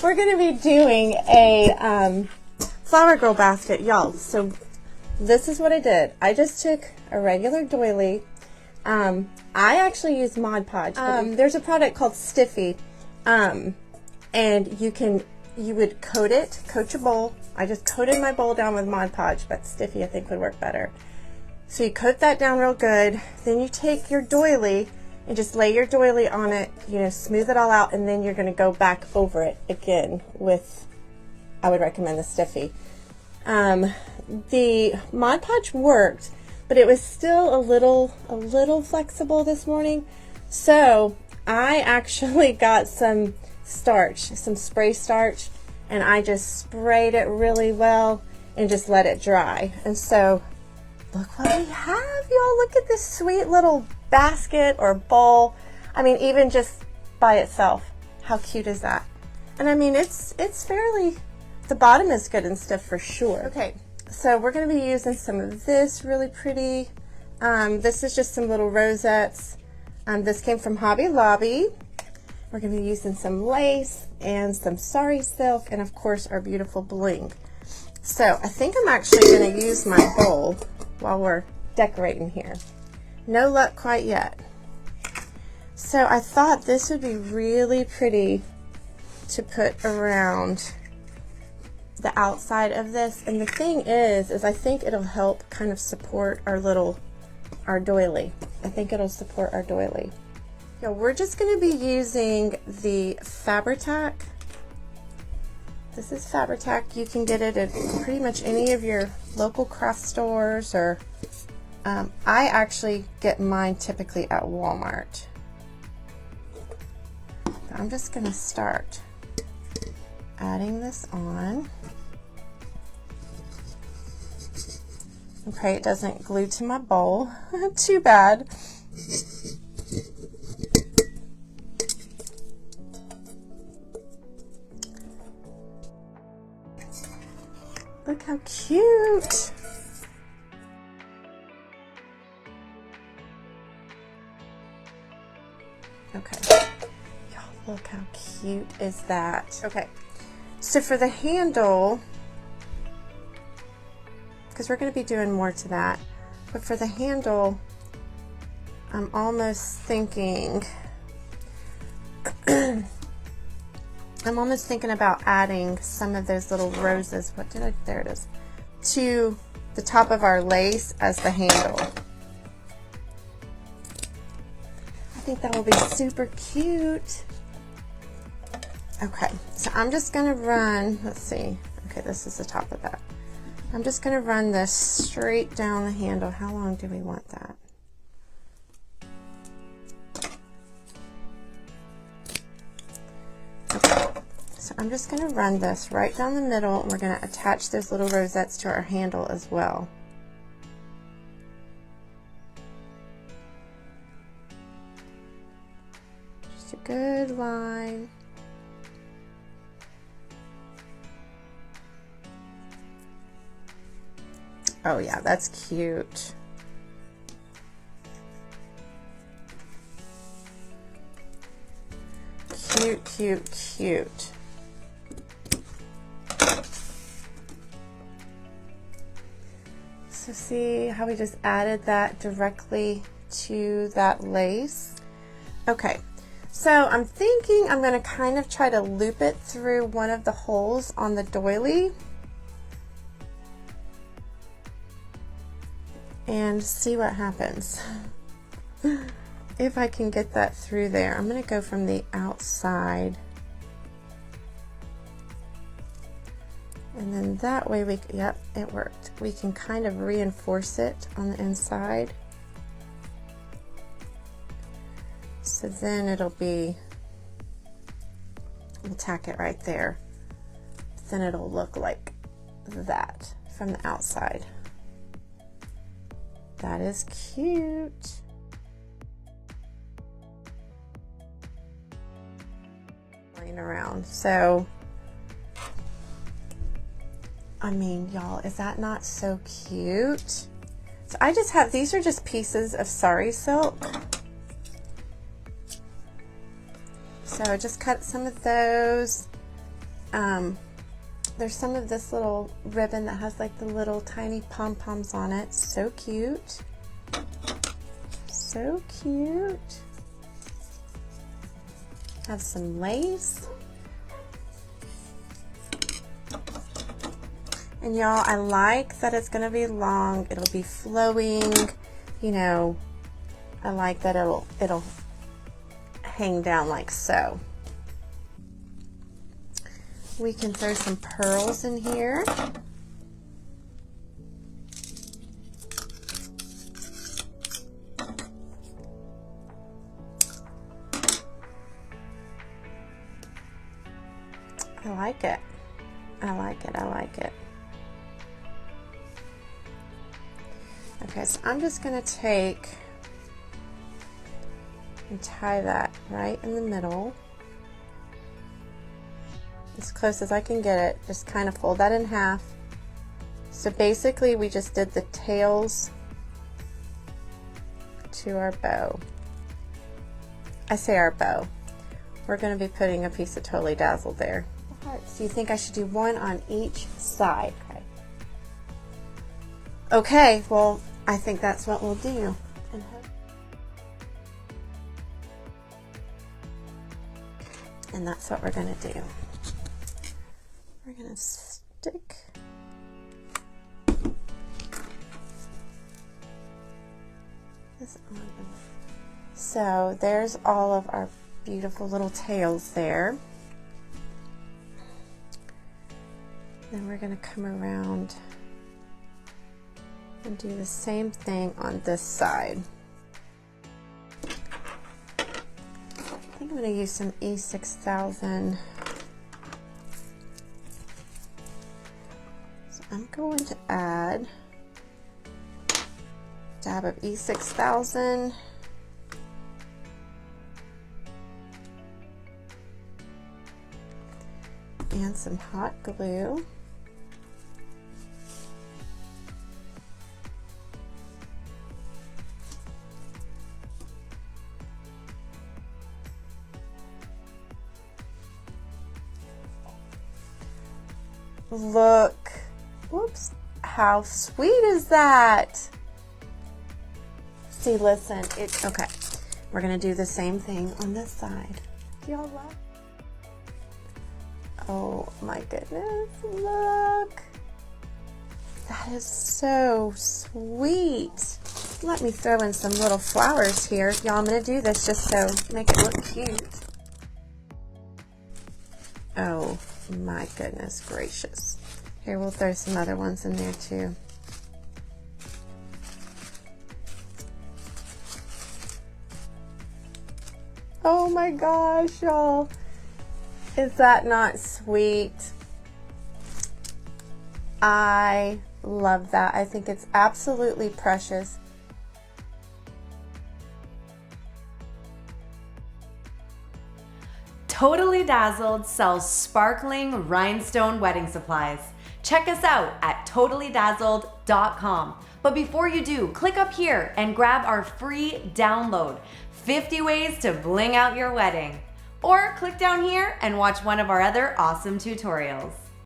we're going to be doing a flower girl basket, y'all. So this is what I did. I just took a regular doily. I actually use Mod Podge. There's a product called Stiffy, and you would coat your bowl. I just coated my bowl down with Mod Podge, but Stiffy I think would work better. So you coat that down real good. Then you take your doily and just lay your doily on it, you know, smooth it all out, and then you're going to go back over it again with, I would recommend the Stiffy. The Mod Podge worked, but it was still a little flexible this morning. So I actually got some starch, some spray starch, and I just sprayed it really well and just let it dry. And so look what we have, y'all. Look at this sweet little basket or bowl. I mean, even just by itself, how cute is that? And I mean, it's fairly, the bottom is good and stiff for sure. Okay, so we're going to be using some of this really pretty. This is just some little rosettes. This came from Hobby Lobby. We're going to be using some lace and some sari silk, and of course our beautiful bling. So I think I'm actually going to use my bowl while we're decorating here. No luck quite yet. So I thought this would be really pretty to put around the outside of this. And the thing is I think it'll help kind of support our doily. I think it'll support our doily. Yeah, we're just going to be using the Fabri-Tac. This is Fabri-Tac. You can get it at pretty much any of your local craft stores, or I actually get mine typically at Walmart. I'm just going to start adding this on. Okay, it doesn't glue to my bowl. Too bad. Look how cute. Okay. Y'all, look how cute is that. Okay. So for the handle, because we're going to be doing more to that, but for the handle, I'm almost thinking about adding some of those little roses. There it is, to the top of our lace as the handle. I think that will be super cute. Okay, so I'm just going to run, let's see, okay, this is the top of that. I'm just going to run this straight down the handle. How long do we want that? Okay, so I'm just going to run this right down the middle, and we're going to attach those little rosettes to our handle as well. Just a good line. Oh yeah, that's cute. Cute, cute, cute. So see how we just added that directly to that lace? Okay, so I'm thinking I'm going to kind of try to loop it through one of the holes on the doily and see what happens. If I can get that through there. I'm going to go from the outside, and then that way we, yep, it worked. We can kind of reinforce it on the inside, so then it'll be, we'll tack it right there, then it'll look like that from the outside. That is cute. Around. So, I mean, y'all, is that not so cute? So I just have, these are just pieces of sari silk. So I just cut some of those, there's some of this little ribbon that has like the little tiny pom-poms on it. So cute. So cute. Have some lace. And y'all, I like that it's gonna be long. It'll be flowing, you know. I like that it'll hang down like so. We can throw some pearls in here. I like it. I like it. I like it. Okay, so I'm just going to take and tie that right in the middle. As close as I can get it. Just kind of fold that in half. So basically we just did the tails to our bow. I say our bow. We're going to be putting a piece of Totally Dazzled there. So you think I should do one on each side. Okay, well, I think that's what we'll do. And that's what we're going to do. We're going to stick this on. So there's all of our beautiful little tails there. Then we're going to come around and do the same thing on this side. I think I'm going to use some E6000. So I'm going to add a dab of E6000. And some hot glue. Look, whoops, how sweet is that? See, listen, it's okay. We're gonna do the same thing on this side. Do y'all love? Oh my goodness, look. That is so sweet. Let me throw in some little flowers here. Y'all, I'm gonna do this just so make it look cute. Oh my goodness gracious. Here, we'll throw some other ones in there too. Oh my gosh, y'all. Is that not sweet? I love that. I think it's absolutely precious. Totally Dazzled sells sparkling rhinestone wedding supplies. Check us out at totallydazzled.com. But before you do, click up here and grab our free download, 50 Ways to Bling Out Your Wedding. Or click down here and watch one of our other awesome tutorials.